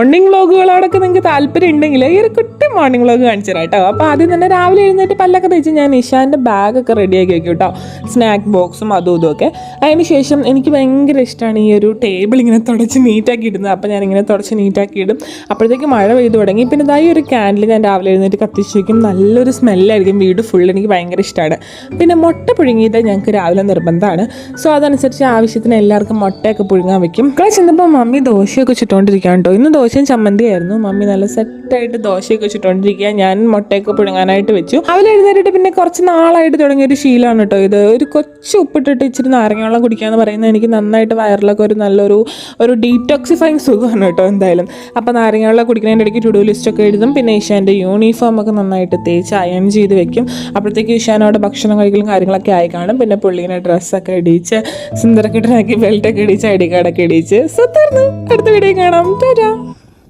Morning വ്ളോഗുകളോടൊക്കെ നിങ്ങൾക്ക് താല്പര്യം ഉണ്ടെങ്കിൽ ഈ ഒരു കുട്ടി മോർണിംഗ് വ്ളോഗ് കാണിച്ചു തരാം കേട്ടോ. അപ്പോൾ ആദ്യം തന്നെ രാവിലെ എഴുന്നേറ്റ് പല്ലൊക്കെ തേച്ച് ഞാൻ നിഷാൻ്റെ ബാഗൊക്കെ റെഡിയാക്കി വെക്കും കേട്ടോ, സ്നാക്ക് ബോക്സും അതും ഇതുമൊക്കെ. അതിന് ശേഷം എനിക്ക് ഭയങ്കര ഇഷ്ടമാണ് ഈ ഒരു ടേബിൾ ഇങ്ങനെ തുടച്ച് നീറ്റാക്കി ഇടുന്നത്. അപ്പോൾ ഞാനിങ്ങനെ തുടച്ച് നീറ്റാക്കി ഇടും. അപ്പോഴത്തേക്ക് മഴ പെയ്തു തുടങ്ങി. പിന്നെ ഇതായി ഒരു ക്യാൻഡിൽ ഞാൻ രാവിലെ എഴുന്നേറ്റ് കത്തിച്ച് വയ്ക്കും. നല്ലൊരു സ്മെല്ലായിരിക്കും വീട് ഫുൾ. എനിക്ക് ഭയങ്കര ഇഷ്ടമാണ്. പിന്നെ മുട്ട പുഴുങ്ങിയത് ഞങ്ങൾക്ക് രാവിലെ നിർബന്ധമാണ്. സോ അതനുസരിച്ച് ആവശ്യത്തിന് എല്ലാവർക്കും മുട്ടയൊക്കെ പുഴുങ്ങാൻ വെക്കും. ഇവിടെ ചെന്നപ്പോൾ മമ്മി ദോശയൊക്കെ ചുട്ടുകൊണ്ടിരിക്കുകയാണ് കേട്ടോ. ഇന്ന് ദോശയും ചമ്മന്തിയായിരുന്നു. മമ്മി നല്ല സെറ്റായിട്ട് ദോശയൊക്കെ ചുട്ടുകൊണ്ടിരിക്കുക. ഞാൻ മുട്ടയൊക്കെ പുഴുങ്ങാനായിട്ട് വെച്ചു. രാവിലെ എഴുന്നേറ്റിട്ട് പിന്നെ കുറച്ച് നാളായിട്ട് തുടങ്ങിയൊരു ശീലമാണ് കേട്ടോ ഇത്. ഒരു കൊച്ചു ഉപ്പിട്ടിട്ട് ഇച്ചിരി നാരങ്ങ വെള്ളം കുടിക്കുക എന്ന് പറയുന്നത് എനിക്ക് നന്നായിട്ട് വയറിലൊക്കെ ഒരു നല്ലൊരു ഡീറ്റോക്സിഫൈങ് സുഖമാണ് കേട്ടോ എന്തായാലും. അപ്പോൾ നാരങ്ങ വെള്ളം കുടിക്കുന്നതിൻ്റെ ഇടയ്ക്ക് ടു ഡു ലിസ്റ്റൊക്കെ എഴുതും. പിന്നെ ഇഷാൻ്റെ യൂണിഫോം ഒക്കെ നന്നായിട്ട് തേച്ച് അയൺ ചെയ്ത് വെക്കും. അപ്പോഴത്തേക്ക് ഇഷാനോടെ ഭക്ഷണം കഴിക്കലും കാര്യങ്ങളൊക്കെ ആയി കാണും. പിന്നെ പുള്ളീനെ ഡ്രസ്സൊക്കെ ഇടിച്ച് സുന്ദരക്കിട്ടനാക്കി ബെൽറ്റൊക്കെ ഇടിച്ച് ഐ ഡി കാർഡൊക്കെ ഇടിച്ച് സുത്തർന്ന് അടുത്ത വീഡിയോ കാണാം. ടാറ്റാ.